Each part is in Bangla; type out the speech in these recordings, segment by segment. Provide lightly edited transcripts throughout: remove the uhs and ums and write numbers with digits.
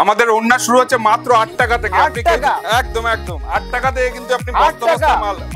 আমাদের ওন্না শুরু হচ্ছে মাত্র 8 টাকা থেকে। আপনি একদম 8 টাকা থেকে কিন্তু আপনি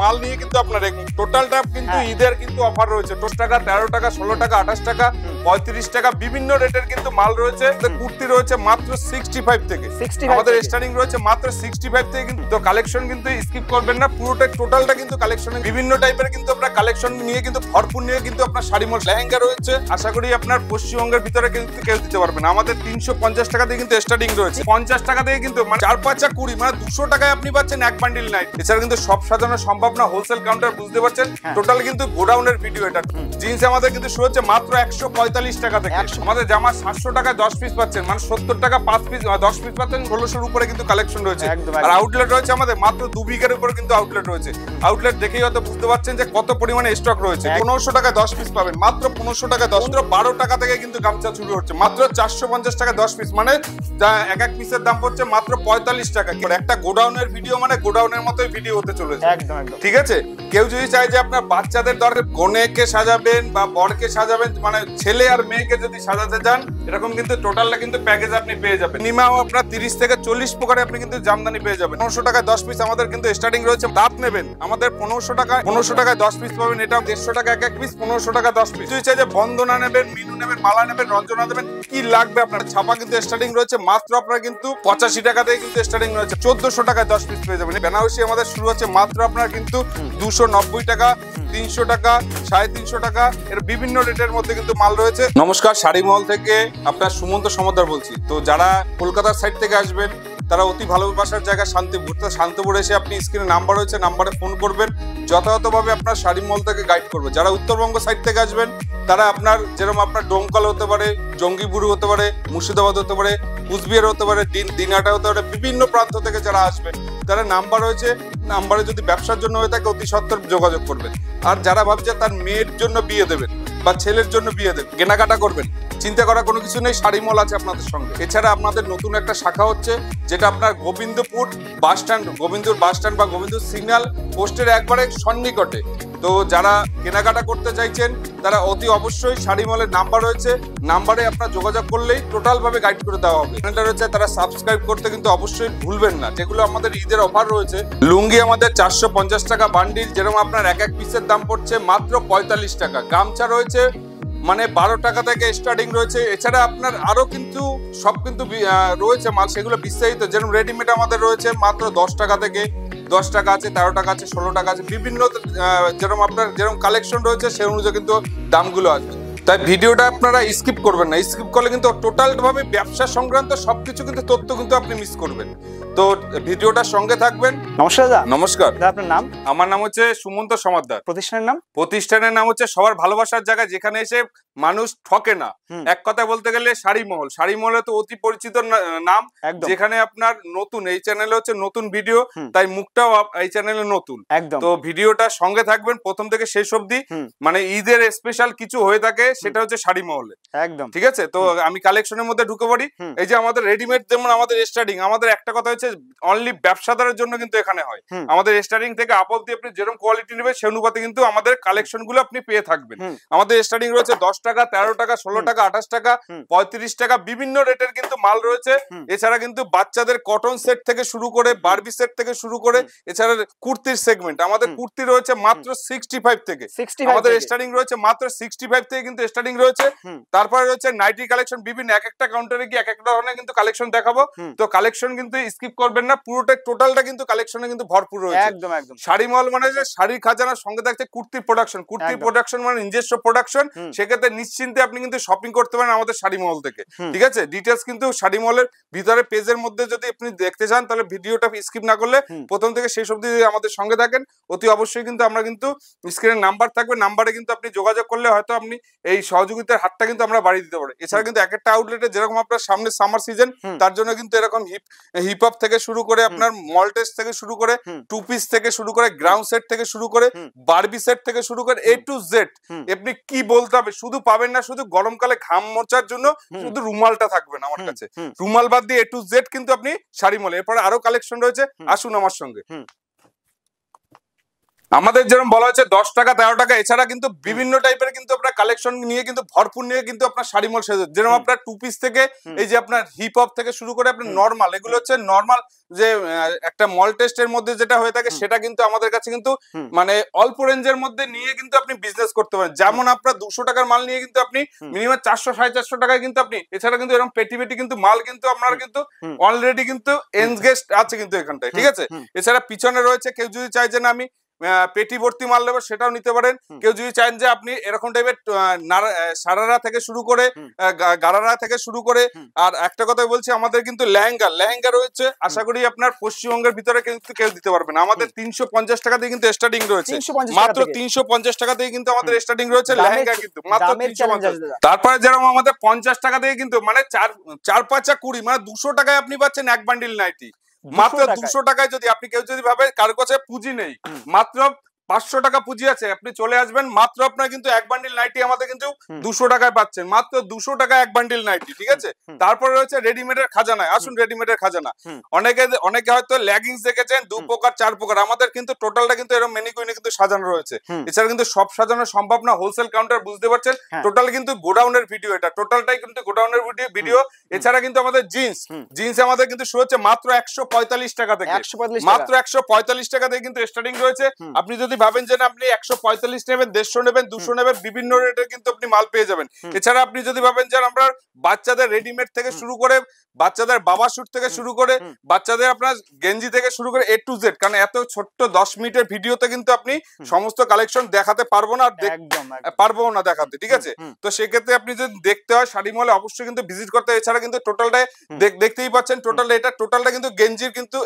মাল নিয়ে কিন্তু আপনার টোটালটা কিন্তু ঈদের কিন্তু অফার রয়েছে। 10 টাকা, 13 টাকা, 16 টাকা, 28 টাকা, 35 টাকা বিভিন্ন রেটের কিন্তু মাল রয়েছে। কুর্তি রয়েছে মাত্র 65 থেকে। আমাদের স্টার্টিং রয়েছে মাত্র 65 থেকে। কিন্তু কালেকশন কিন্তু স্কিপ করবেন না, পুরোটা টোটালটা কিন্তু কালেকশন বিভিন্ন টাইপের কিন্তু আপনার কালেকশন নিয়ে কিন্তু ভরপুর নিয়ে কিন্তু আপনার শাড়ি মল লেহেঙ্গা রয়েছে। আশা করি আপনার পশ্চিমবঙ্গের ভিতরে কিন্তু কেউ দিতে পারবেন। আমাদের 350 টাকা দিয়ে কিন্তু স্টার্টিং রয়েছে। 50 টাকা থেকে কিন্তু মানে 4-5 20 মানে 200 টাকায় আপনি পাচ্ছেন এক বান্ডিল নাইট। এছাড়া কিন্তু সব সাজানো সম্ভব না, হোলসেল কাউন্টার বুঝতে পারছেন। টোটাল কিন্তু গোডাউনের ভিডিও এটা। জিন্স আমাদের কিন্তু শুরু হচ্ছে মাত্র 145 টাকা থেকে। আমাদের জামা 700 টাকায় 10 পিস পাচ্ছেন, মানে 70 টাকা 5 পিস 10 পিস পাচ্ছেন। 1600 উপরে কিন্তু কালেকশন রয়েছে। আর আউটলেট রয়েছে আমাদের মাত্র 2 বিঘের উপরে কিন্তু আউটলেট রয়েছে। আউটলেট দেখেই হয়তো বুঝতে পারছেন যে কত পরিমাণে স্টক রয়েছে। 1500 টাকায় 10 পিস পাবেন, মাত্র 1500 টাকায় 10। 12 টাকা থেকে কিন্তু গামছা শুরু হচ্ছে, মাত্র 450 টাকা 10 পিস, মানে এক এক পিসের দাম হচ্ছে মাত্র 45 টাকা। একটা গোডাউনের ভিডিও মানে গোডাউনের মতোই ভিডিও হতে চলেছে। ঠিক আছে, কেউ যদি চায় যে আপনার বাচ্চাদের দরকার কনেকে সাজাবেন বা বরকে সাজাবেন, মানে ছেলে আর মেয়েকে যদি সাজাতে চান, এরকম কিন্তু টোটালটা কিন্তু প্যাকেজ আপনি পেয়ে যাবেন। মিনিমাম আপনার 30 থেকে 40 প্রকারে আপনি কিন্তু জামদানি পেয়ে যাবেন। 1500 টাকায় 10 পিস আমাদের কিন্তু স্টার্টিং রয়েছে। দাঁত নেবেন আমাদের 1500 টাকায় 10 পিস পাবেন। এটা 150 টাকা এক এক পিস, 1500 টাকা 10 পিস। যদি চাই যে বন্দনা নেবেন, মিনু নেবেন, মালা নেবেন, রঞ্জনা নেবেন, কি লাগবে আপনার ছাপা কিন্তু স্টার্টিং রয়েছে মাত্র আপনার কিন্তু 85 টাকা থেকে কিন্তু স্টার্টিং রয়েছে। 1400 টাকায় 10 পিস পেয়ে যাবেন। বেনারসি আমাদের শুরু হচ্ছে মাত্র আপনার কিন্তু 290 টাকা, 300 টাকা, 350 টাকা, এর বিভিন্ন রেটের মধ্যে কিন্তু মাল রয়েছে। নমস্কার, শাড়ি মহল থেকে আপনার সুমন্ত সমদ্দার বলছি। তো যারা কলকাতার সাইড থেকে আসবেন তারা অতি ভালোবাসার জায়গা শান্তিপুর। তো শান্তিপুর এসে আপনি স্ক্রিনে নাম্বার রয়েছে, নাম্বারে ফোন করবেন, যথাযথভাবে আপনার শাড়ি মহল থেকে গাইড করবে। যারা উত্তরবঙ্গ সাইড থেকে আসবেন তারা আপনার যেরকম আপনার ডোমকল হতে পারে, জঙ্গিপুর হতে পারে, মুর্শিদাবাদ হতে পারে, কুচবিহার হতে পারে, দিনহাটা হতে পারে, বিভিন্ন প্রান্ত থেকে যারা আসবেন তারা নাম্বার রয়েছে, নাম্বারে যদি ব্যবসার জন্য হয়ে থাকে অতি সত্বর যোগাযোগ করবেন। আর যারা ভাবছে তার মেয়ের জন্য বিয়ে দেবেন বা ছেলের জন্য বিয়ে দেবেন, কেনাকাটা করবেন, চিন্তা করা কোনো কিছু নেই, শাড়ি মল আছে আপনাদের সঙ্গে। এছাড়া আপনাদের নতুন একটা শাখা হচ্ছে যেটা আপনার Gobindapur bus stand, Gobindapur bus stand বা গোবিন্দপুর সিগন্যাল পোস্টের একবারে সন্নিকটে। তো যারা কেনাকাটা করতে চাইছেন তারা অতি অবশ্যই শাড়ি মলের নাম্বার রয়েছে, নাম্বারে আপনার যোগাযোগ করলেই টোটাল ভাবে গাইড করে দেওয়া হবে। চ্যানেলটা রয়েছে, তারা সাবস্ক্রাইব করতে কিন্তু অবশ্যই ভুলবেন না। যেগুলো আমাদের ঈদের অফার রয়েছে, লুঙ্গি আমাদের 450 টাকা বান্ডিল, যেরকম আপনার এক এক পিসের দাম পড়ছে মাত্র 45 টাকা। গামছা রয়েছে মানে 12 টাকা থেকে স্টার্টিং রয়েছে। এছাড়া আপনার আরো কিন্তু সব কিন্তু রয়েছে মাল, সেগুলো বিস্তারিত। যেরকম রেডিমেড আমাদের রয়েছে মাত্র 10 টাকা থেকে, 10 টাকা আছে, 13 টাকা আছে, 16 টাকা আছে, বিভিন্ন যেরকম আপনার যেরকম কালেকশন রয়েছে সেই অনুযায়ী কিন্তু দামগুলো আসবে। তাই ভিডিওটা আপনারা স্কিপ করবেন না, স্কিপ করলে কিন্তু টোটাল ভাবে ব্যবসা সংক্রান্ত সবকিছু কিন্তু তথ্য কিন্তু আপনি মিস করবেন। তো ভিডিওটার সঙ্গে থাকবেন। নমস্কার দাদা। নমস্কার দাদা, আপনার নাম? আমার নাম হচ্ছে সুমন্ত সমাদ্দার। প্রতিষ্ঠানের নাম? প্রতিষ্ঠানের নাম হচ্ছে সবার ভালোবাসার জায়গা, যেখানে এসে মানুষ ঠকে না। এক কথা বলতে গেলে শাড়ি মহল। শাড়ি মহলে তো অতি পরিচিত নাম, যেখানে আপনার নতুন এই চ্যানেলে হচ্ছে নতুন ভিডিও, তাই মুখটাও এই চ্যানেলে নতুন। তো ভিডিওটা সঙ্গে থাকবেন প্রথম থেকে শেষ অবধি। মানে ঈদের স্পেশাল কিছু হয়ে থাকে সেটা হচ্ছে শাড়ি মহলে। একদম ঠিক আছে, তো আমি কালেকশনের মধ্যে ঢুকে পড়ি। এই যে আমাদের রেডিমেড যেমন আমাদের স্টার্টিং, আমাদের একটা কথা হচ্ছে অনলি ব্যবসাদারের জন্য কিন্তু এখানে হয়। আমাদের স্টার্টিং থেকে আপ অবধি আপনি যেরকম কোয়ালিটি নেবেন সেই অনুপাতে কিন্তু আমাদের কালেকশন গুলো আপনি পেয়ে থাকবেন। আমাদের স্টার্টিং রয়েছে 10 টাকা, 13 টাকা, 16 টাকা, 28 টাকা, 35 টাকা, বিভিন্ন রেটের কিন্তু মাল রয়েছে। এছাড়া কিন্তু বাচ্চাদের কটন সেট থেকে শুরু করে, বারবি সেট থেকে শুরু করে, এছাড়া কুর্তির সেগমেন্ট আমাদের কুর্তি রয়েছে মাত্র 65 থেকে। আমাদের স্টার্টিং রয়েছে মাত্র 65 থেকে কিন্তু স্টার্টিং রয়েছে। তারপরে রয়েছে নাইটি কালেকশন, বিভিন্ন এক একটা কাউন্টারে কি এক একটা ধরনের কিন্তু কালেকশন দেখাবো। তো কালেকশন কিন্তু স্কিপ করবেন না, পুরোটা টোটালটা কিন্তু কালেকশনে কিন্তু ভরপুর রয়েছে। একদম একদম। শাড়ি মহল মানে যে শাড়ির খাজানার সঙ্গে থাকছে কুর্তির প্রোডাকশন। কুর্তির প্রোডাকশন মানে নিজস্ব প্রোডাকশন, সেক্ষেত্রে নিশ্চিন্তে আপনি কিন্তু শপিং করতে পারেন আমাদের শাড়ি মহল থেকে। ঠিক আছে, ডিটেলস কিন্তু শাড়ি মহলের ভিতরে পেজের মধ্যে যদি আপনি দেখতে চান তাহলে ভিডিওটা স্কিপ না করলে প্রথম থেকে শেষ অবধি আমাদের সঙ্গে থাকেন। অতি অবশ্যই কিন্তু আমরা কিন্তু স্ক্রিনে নাম্বার থাকবে, নাম্বারে কিন্তু আপনি যোগাযোগ করলে হয়তো আপনি এই সহযোগিতার হাতটা কিন্তু আমরা বাড়িয়ে দিতে পারি। এছাড়া কিন্তু এক একটা আউটলেটে যেরকম আপনার সামনে সামার সিজন, তার জন্য কিন্তু এরকম হিপ হপ থেকে শুরু করে আপনার মলটেস থেকে শুরু করে, টু পিস থেকে শুরু করে, গ্রাউন্ড সেট থেকে শুরু করে, বারবি সেট থেকে শুরু করে, A to Z আপনি কি বলতে হবে শুধু পাবেন না। শুধু গরমকালে ঘাম মোছার জন্য শুধু রুমালটা থাকবে না আমার কাছে, রুমাল বাদ দিয়ে A to Z কিন্তু আপনি শাড়ি মলে। এরপরে আরো কালেকশন রয়েছে, আসুন আমার সঙ্গে। আমাদের যেরকম বলা হচ্ছে 10 টাকা 13 টাকা, এছাড়া কিন্তু বিভিন্ন টাইপের কিন্তু আপনার কালেকশন নিয়ে কিন্তু ভরপুর নিয়ে কিন্তু আপনার শাড়ি মল সেজে, যেরকম আপনার টু পিস থেকে এই যে আপনার হিপ হপ থেকে শুরু করে আপনার নরমাল, এগুলো হচ্ছে নরমাল যে একটা মল টেস্টের মধ্যে যেটা হয়ে থাকে সেটা কিন্তু আমাদের কাছে কিন্তু মানে অল্প রেঞ্জের মধ্যে নিয়ে কিন্তু আপনি বিজনেস করতে পারেন। যেমন আপনার 200 টাকার মাল নিয়ে কিন্তু আপনি মিনিমাম 400 450 টাকায় কিন্তু আপনি, এছাড়া কিন্তু এরকম পেটি পেটি কিন্তু মাল কিন্তু আপনার কিন্তু অলরেডি কিন্তু এনগেজড আছে কিন্তু এখানটায়, ঠিক আছে। এছাড়া পিছনে রয়েছে, কেউ যদি চাই যে না আমি পেটি ভর্তি মাল নেবো সেটাও নিতে পারেন। কেউ যদি চান যে আপনি এরকম টাইপের সারারা থেকে শুরু করে গারারা থেকে শুরু করে, আর একটা কথা বলছি আমাদের কিন্তু লেহেঙ্গা রয়েছে, আশা করি আপনার পশ্চিমবঙ্গের ভিতরে কিন্তু কেউ দিতে পারবে না। আমাদের 350 টাকা দিয়ে কিন্তু স্টার্টিং রয়েছে, মাত্র 350 টাকা দিয়ে কিন্তু আমাদের স্টার্টিং রয়েছে লেহেঙ্গা, কিন্তু মাত্র 350। তারপরে যেরকম আমাদের 50 টাকা দিয়ে কিন্তু মানে 4-5-20 মানে 200 টাকায় আপনি পাচ্ছেন এক বান্ডিল নাইটি, মাত্র 200 টাকায়। যদি আপনি কেউ যদি ভাবে কারো কাছে পুঁজি নেই, মাত্র 500 টাকা পুঁজি আছে, আপনি চলে আসবেন, মাত্র আপনার কিন্তু এক বান্ডিল নাইটি আমাদের কিন্তু 200 টাকায় পাচ্ছেন, মাত্র 200 টাকা এক বান্ডিল নাইটি, ঠিক আছে। তারপরে রয়েছে রেডিমেডের খাজানায়, আসুন রেডিমেডের খাজানা। অনেকে হয়তো লেগিংস দেখেছেন 2 প্রকার 4 প্রকার, আমাদের কিন্তু টোটালটা কিন্তু এরকম মেনিকুইনে কিন্তু সাজানো রয়েছে। এছাড়া কিন্তু সব সাজানো সম্ভব না, হোলসেল কাউন্টার বুঝতে পারছেন, টোটাল কিন্তু গোডাউনের ভিডিও, এটা টোটালটাই কিন্তু গোডাউনের ভিডিও। এছাড়া কিন্তু আমাদের জিন্স আমাদের কিন্তু শুরু হচ্ছে মাত্র 145 টাকা থেকে, মাত্র 145 টাকা থেকে কিন্তু স্টার্টিং রয়েছে। আপনি যদি ভাবেন যে আপনি 145 নেবেন, 150 নেবেন, 200 নেবেন, বিভিন্ন রেটের কিন্তু আপনি মাল পেয়ে যাবেন। এছাড়া আপনি যদি ভাবেন যে আমরা বাচ্চাদের রেডিমেড থেকে শুরু করে, বাচ্চাদের বাবা স্যুট থেকে শুরু করে, বাচ্চাদের আপনার গেঞ্জি থেকে শুরু করে A to Z, কারণ এত ছোট্ট 10 মিনিটের ভিডিওতে কিন্তু আপনি সমস্ত কালেকশন দেখাতে পারবো না, পারবো না দেখাতে, ঠিক আছে। তো সেক্ষেত্রে আপনি যদি দেখতে হয় শাড়ি মলে অবশ্যই কিন্তু ভিজিট করতে হয়। এছাড়া কিন্তু টোটালটাই দেখতেই পাচ্ছেন, টোটালটা কিন্তু গেঞ্জির কিন্তু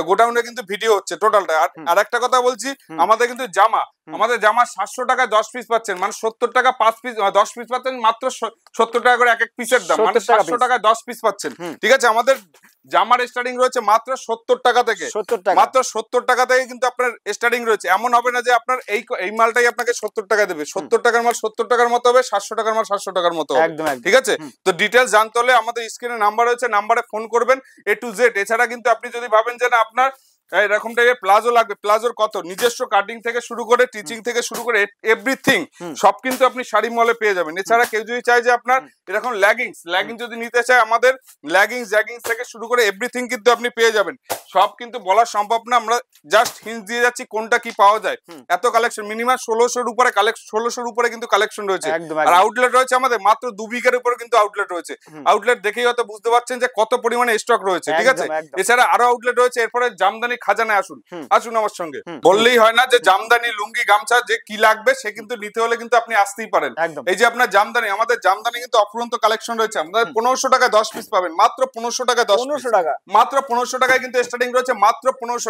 গোডাউনে কিন্তু ভিডিও হচ্ছে টোটালটা। আর একটা কথা বলছি, আমাদের কিন্তু আমাদের জামা 700 টাকায় 10 পিস পাচ্ছেন, মানে 70 টাকা 5 পিস 10 পিস পাচ্ছেন, মাত্র 70 টাকা করে এক এক পিসের দাম, মানে 700 টাকায় 10 পিস পাচ্ছেন, ঠিক আছে। আমাদের জামার স্টার্টিং রয়েছে মাত্র 70 টাকা থেকে, মাত্র 70 টাকা থেকে কিন্তু আপনার স্টার্টিং রয়েছে। এমন হবে না যে আপনার এই মালটাই আপনাকে 70 টাকা দেবে, 70 টাকার মাল 70 টাকার মতো হবে, 700 টাকার মাল 700 টাকার মতো হবে, ঠিক আছে। তো ডিটেইলস জানতে হলে আমাদের স্ক্রিনে নাম্বার রয়েছে, নাম্বারে ফোন করবেন A to Z। এছাড়া কিন্তু আপনি যদি ভাবেন যে না আপনার এরকম টাইপের প্লাজো লাগবে, প্লাজোর কত নিজস্ব কাটিং থেকে শুরু করে টিচিং থেকে শুরু করে এভরিথিং সব কিন্তু আপনি শাড়ি মলে পেয়ে যাবেন। এছাড়া কেউ যদি চায় যে আপনার এরকম লেগিংস যদি নিতে চায়, আমাদের জ্যাগিংস থেকে শুরু করে এভরিথিং কিন্তু আপনি পেয়ে যাবেন। সব কিন্তু বলা সম্ভব না, আমরা জাস্ট হিন্ট দিয়ে যাচ্ছি কোনটা কি পাওয়া যায়। এত কালেকশন মিনিমাম 1600-র উপরে 1600-র উপরে কিন্তু কালেকশন রয়েছে। আর আউটলেট রয়েছে আমাদের মাত্র 2 বিঘার উপরে কিন্তু আউটলেট রয়েছে। আউটলেট দেখেই হয়তো বুঝতে পারছেন যে কত পরিমাণে স্টক রয়েছে, ঠিক আছে। এছাড়া আরো আউটলেট রয়েছে। এরপরে জামদানি খাজানায় আসুন আমার সঙ্গে, বললেই হয় না যে জামদানি লুঙ্গি গামছা যে কি লাগবে সে কিন্তু নিতে হলে কিন্তু আপনি আসতেই পারেন। এই যে আপনার জামদানি, আমাদের জামদানি কিন্তু অফুরন্ত কালেকশন রয়েছে। আমাদের 1500 টাকায় 10 পিস পাবেন, মাত্র 1500 টাকায় 10 পিস, মাত্র 1500 টাকায় কিন্তু স্টার্টিং রয়েছে, মাত্র 1500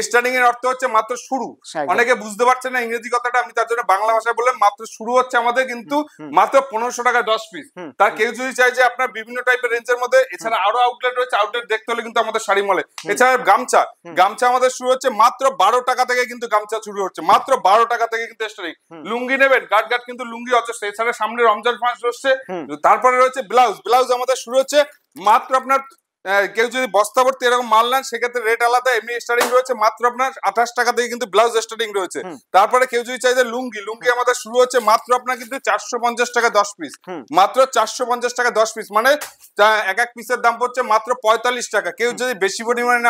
স্টার্টিং এর অর্থ হচ্ছে মাত্র শুরু। অনেকে বুঝতে পারছেন না ইংরেজি কথাটা, আমি তার জন্য বাংলা ভাষায় বললাম, মাত্র শুরু হচ্ছে আমাদের কিন্তু মাত্র 1500 টাকায় 10 পিস। তার কেউ যদি চাই যে আপনার বিভিন্ন টাইপের রেঞ্জের মধ্যে, এছাড়া আরো আউটলেট রয়েছে, আউটলেট দেখতে হলে কিন্তু আমাদের শাড়ি মলে। এছাড়া গামছা আমাদের শুরু হচ্ছে মাত্র 12 টাকা থেকে কিন্তু গামছা শুরু হচ্ছে, মাত্র 12 টাকা থেকে কিন্তু স্টার্টিং। লুঙ্গি নেবেন, গাট কিন্তু লুঙ্গি হচ্ছে। এছাড়া সামনে রমজান মাস রয়েছে, তারপরে রয়েছে ব্লাউজ আমাদের শুরু হচ্ছে মাত্র আপনার কেউ যদি বস্তা ভর্তি এরকম মাল নেন সেক্ষেত্রে রেট আলাদা, এমনি স্টার্টিং রয়েছে মাত্র আপনার 28 টাকা থেকে কিন্তু ব্লাউজ স্টার্টিং রয়েছে। তারপরে কেউ যদি চাই যে লুঙ্গি আমাদের শুরু হচ্ছে মাত্র আপনার কিন্তু 450 টাকা 10 পিস, মাত্র 450 টাকা 10 পিস, মানে এক এক পিসের দাম পড়ছে মাত্র 45 টাকা। কেউ যদি বেশি পরিমাণে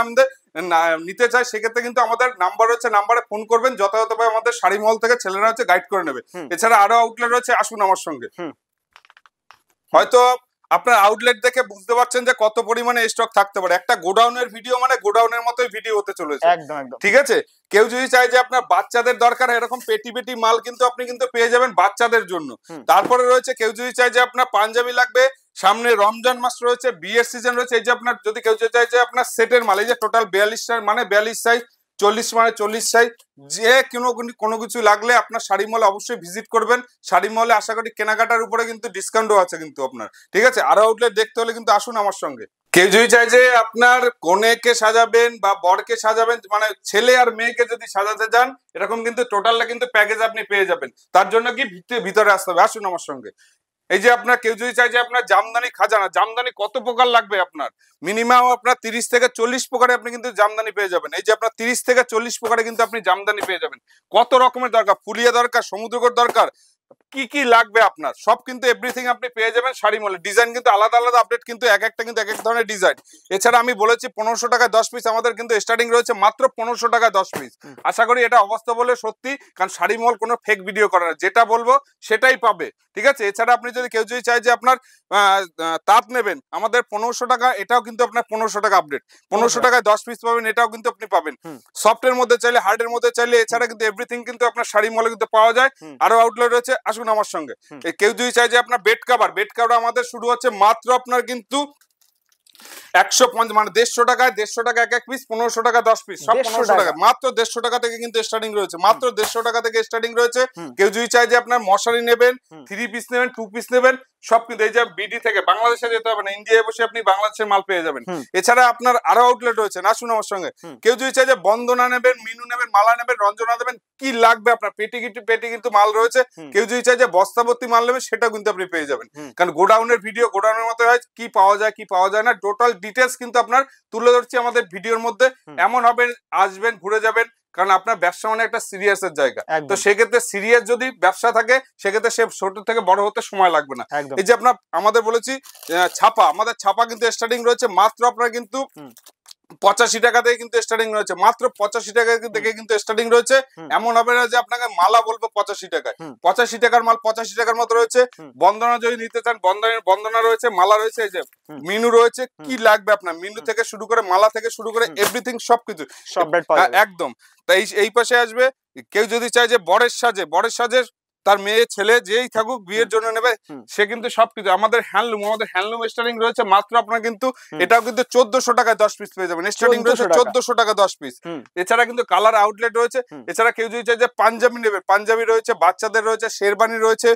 নিতে চায় সেক্ষেত্রে কিন্তু আমাদের নাম্বার রয়েছে, নাম্বারে ফোন করবেন, যথাযথভাবে আমাদের শাড়ি মহল থেকে ছেলেরা হচ্ছে গাইড করে নেবে। এছাড়া আরো আউটলেট রয়েছে, আসুন আমার সঙ্গে। হয়তো আপনার আউটলেট দেখে বুঝতে পারছেন যে কত পরিমাণে স্টক থাকতে পারে। একটা গোডাউনের ভিডিও মানে গোডাউনের মতোই ভিডিও হতে চলেছে, ঠিক আছে। কেউ যদি চায় যে আপনার বাচ্চাদের দরকার, এরকম পেটি মাল কিন্তু আপনি কিন্তু পেয়ে যাবেন বাচ্চাদের জন্য। তারপরে রয়েছে কেউ যদি চায় যে আপনার পাঞ্জাবি লাগবে, সামনে রমজান মাস রয়েছে, বিয়ের সিজন রয়েছে, এই যে আপনার যদি কেউ চায় যে আপনার সেটের মাল, এই যে টোটাল 42 মানে 42 সাইজ, 40 মানে 40 সাইজ, যে কোনো কিছু লাগলে আপনার শাড়ি মলে অবশ্যই ভিজিট করবেন। শাড়ি মলে আশা করি কেনাকাটার উপরে কিন্তু ডিসকাউন্টও আছে কিন্তু আপনার, ঠিক আছে। আরো আউটলেট দেখতে হলে কিন্তু আসুন আমার সঙ্গে। কেউ যদি চায় যে আপনার কনেকে সাজাবেন বা বরকে সাজাবেন, মানে ছেলে আর মেয়েকে যদি সাজাতে যান, এরকম কিন্তু টোটালটা কিন্তু প্যাকেজ আপনি পেয়ে যাবেন। তার জন্য কি ভিতরে আসতে হবে, আসুন আমার সঙ্গে। এই যে আপনার কেউ যদি চাই যে আপনার জামদানি খাজানা, জামদানি কত প্রকার লাগবে আপনার, মিনিমাম আপনার 30 থেকে 40 প্রকারে আপনি কিন্তু জামদানি পেয়ে যাবেন। এই যে আপনার 30 থেকে 40 প্রকারে কিন্তু আপনি জামদানি পেয়ে যাবেন। কত রকমের দরকার, ফুলিয়া দরকার, সমুদ্রকর দরকার, কি কি লাগবে আপনার সব কিন্তু এভরিথিং আপনি পেয়ে যাবেন শাড়ি মলে। ডিজাইন কিন্তু আলাদা আলাদা আপডেট, কিন্তু এক একটা কিন্তু এক এক ধরনের ডিজাইন। এছাড়া আমি বলেছি 1500 টাকায় 10 পিস আমাদের কিন্তু স্টার্টিং রয়েছে মাত্র 1500 টাকায় 10 পিস। আশা করি এটা অবস্থা বলে সত্যি, কারণ শাড়ি মল কোনো ফেক ভিডিও করে না, যেটা বলবো সেটাই পাবে, ঠিক আছে। এছাড়া আপনি যদি কেউ যদি চাই যে আপনার তাঁত নেবেন, আমাদের 1500 টাকা, এটাও কিন্তু আপনার 1500 টাকা আপডেট, 1500 টাকায় 10 পিস পাবেন, এটাও কিন্তু আপনি পাবেন। সফটের মধ্যে চাইলে, হার্ডের মধ্যে চাইলে, এছাড়া কিন্তু এভরিথিং কিন্তু আপনার শাড়ি মলে কিন্তু পাওয়া যায়। আরো আউটলেট রয়েছে, আসুন আমার সঙ্গে। কেউ যদি চাই যে আপনার বেড কাভার, বেড কাভার আমাদের শুরু হচ্ছে মাত্র আপনার কিন্তু 150 মানে 150 টাকায়, 150 টাকা এক এক পিস, 1500 টাকা 10 পিস, সব 1500 টাকা, মাত্র 150 টাকা থেকে কিন্তু স্টার্টিং রয়েছে, মাত্র 150 টাকা থেকে স্টার্টিং রয়েছে। কেউ যদি চাই যে আপনার মশারি নেবেন, 3 পিস নেবেন, 2 পিস নেবেন, সব কিন্তু এই যে বিডি থেকে, বাংলাদেশে যেতে হবে না, ইন্ডিয়ায় বসে আপনি বাংলাদেশের মাল পেয়ে যাবেন। এছাড়া আপনার আরো আউটলেট রয়েছে, আসুন আমার সঙ্গে। কেউ যদি চাই যে বন্দনা নেবেন, মিনু নেবেন, মালা নেবেন, রঞ্জনা নেবেন, কি লাগবে আপনার পেটি কিন্তু মাল রয়েছে। কেউ যদি চাই যে বস্তাভর্তি মাল নেবেন, সেটাও কিন্তু আপনি পেয়ে যাবেন। কারণ গোডাউনের ভিডিও গোডাউনের মতো হয়, কি পাওয়া যায় কি পাওয়া যায় না, টোটাল ডিটেলস কিন্তু আপনার তুলে ধরছি আমাদের ভিডিওর মধ্যে। এমন হবে আসবেন ঘুরে যাবেন, কারণ আপনার ব্যবসা মানে একটা সিরিয়াসের জায়গা। তো সেক্ষেত্রে সিরিয়াস যদি ব্যবসা থাকে, সেক্ষেত্রে সে ছোট থেকে বড় হতে সময় লাগবে না। এই যে আপনার আমাদের বলেছি ছাপা, আমাদের ছাপা কিন্তু স্টার্টিং রয়েছে মাত্র আপনার কিন্তু 85 টাকা থেকে কিন্তু স্টার্টিং রয়েছে, মাত্র 85 টাকা থেকে কিন্তু স্টার্টিং রয়েছে। এমন হবে না যে আপনাকে মালা বলবো 85 টাকায়, 85 টাকার মাল 85 টাকার মতো রয়েছে। বন্দনা যদি নিতে চান, বন্দনা রয়েছে, মালা রয়েছে, এই যে মিনু রয়েছে, কি লাগবে আপনার, মিনু থেকে শুরু করে, মালা থেকে শুরু করে এভরিথিং সবকিছু একদম। তাই এই পাশে আসবে। কেউ যদি চায় যে বরের সাজে তার মেয়ে ছেলে যেই থাকুক বিয়ের জন্য নেবে, সে কিন্তু সবকিছু আমাদের হ্যান্ডলুম স্টার্টিং রয়েছে মাত্র আপনার কিন্তু, এটাও কিন্তু 1400 টাকায় 10 পিস পেয়ে যাবেন, স্টার্টিং রয়েছে 1400 টাকা 10 পিস। এছাড়া কিন্তু কালার আউটলেট রয়েছে। এছাড়া কেউ যদি চায় যে পাঞ্জাবি নেবে, পাঞ্জাবি রয়েছে, বাচ্চাদের রয়েছে, শেরবানি রয়েছে,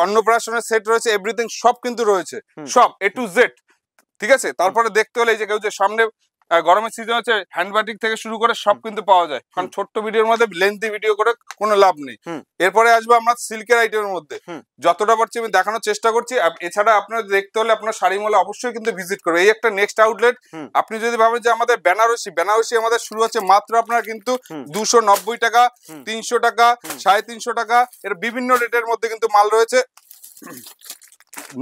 অন্নপ্রাশনের সেট রয়েছে, এভরিথিং সব কিন্তু রয়েছে, সব A to Z, ঠিক আছে। তারপরে দেখতে হলে এই যে কেউ যে সামনে গরমের সিজন হচ্ছে, হ্যান্ডবাটিক থেকে শুরু করে সব কিন্তু পাওয়া যায়, কারণ ছোট্ট ভিডিওর মধ্যে লেন্থি ভিডিও করে কোনো লাভ নেই। এরপরে আসবো আমরা সিল্কের আইটেমের মধ্যে, যতটা পারছি আমি দেখানোর চেষ্টা করছি। এছাড়া আপনার দেখতে হলে আপনার শাড়ি মলে অবশ্যই কিন্তু ভিজিট করবে। এই একটা নেক্সট আউটলেট। আপনি যদি ভাবেন যে আমাদের বেনারসি আমাদের শুরু হচ্ছে মাত্র আপনার কিন্তু 290 টাকা, 300 টাকা, 350 টাকা, এর বিভিন্ন রেটের মধ্যে কিন্তু মাল রয়েছে।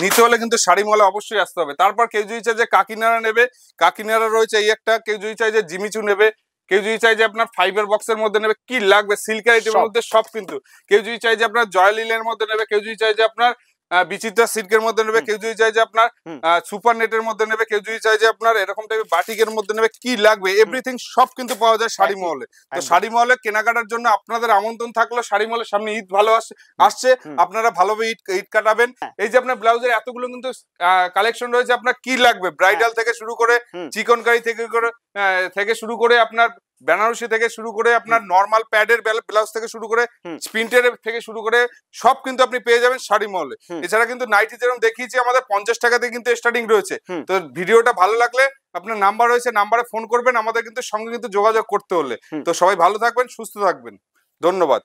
নিতে হলে কিন্তু শাড়ি মলে অবশ্যই আসতে হবে। তারপর কেউ যদি চাই যে কাকিনাড়া নেবে, কাকিনাড়া রয়েছে এই একটা। কেউ যদি চাই যে জিমিচু নেবে, কেউ যদি চাই যে আপনার ফাইবার বক্সের মধ্যে নেবে, কি লাগবে সিল্কের আইটেমের মধ্যে সব কিন্তু। কেউ যদি চাই যে আপনার জয়লিলের মধ্যে নেবে, কেউ যদি চাই যে আপনার বিচিত্রা সিল্কের মধ্যে নেবে, কেউ যদি চাই যে আপনার সুপার নেটের মধ্যে নেবে, কেউ যদি চাই যে আপনার এরকম টাইপের বাটিকের মধ্যে নেবে, কি লাগবে এভরিথিং সব কিন্তু পাওয়া যায় শাড়ি মহলে। তো শাড়ি মহলে কেনাকাটার জন্য আপনাদের আমন্ত্রণ থাকলো। শাড়ি মহলের সামনে ঈদ ভালো আসছে, আপনারা ভালোভাবে ঈদ কাটাবেন। এই যে আপনার ব্লাউজের এতগুলো কিন্তু কালেকশন রয়েছে, আপনার কি লাগবে ব্রাইডাল থেকে শুরু করে, চিকনকারি থেকে শুরু করে, আপনার বেনারসি থেকে শুরু করে, আপনার নরমাল প্যাডের ব্লাউজ থেকে শুরু করে, প্রিন্টের থেকে শুরু করে সব কিন্তু আপনি পেয়ে যাবেন শাড়ি মহলে। এছাড়া কিন্তু নাইটি যেরকম দেখিয়েছি আমাদের 50 টাকা থেকে কিন্তু স্টার্টিং রয়েছে। তো ভিডিওটা ভালো লাগলে আপনার নাম্বার রয়েছে, নাম্বারে ফোন করবেন, আমাদের কিন্তু সঙ্গে কিন্তু যোগাযোগ করতে হলে। তো সবাই ভালো থাকবেন, সুস্থ থাকবেন, ধন্যবাদ।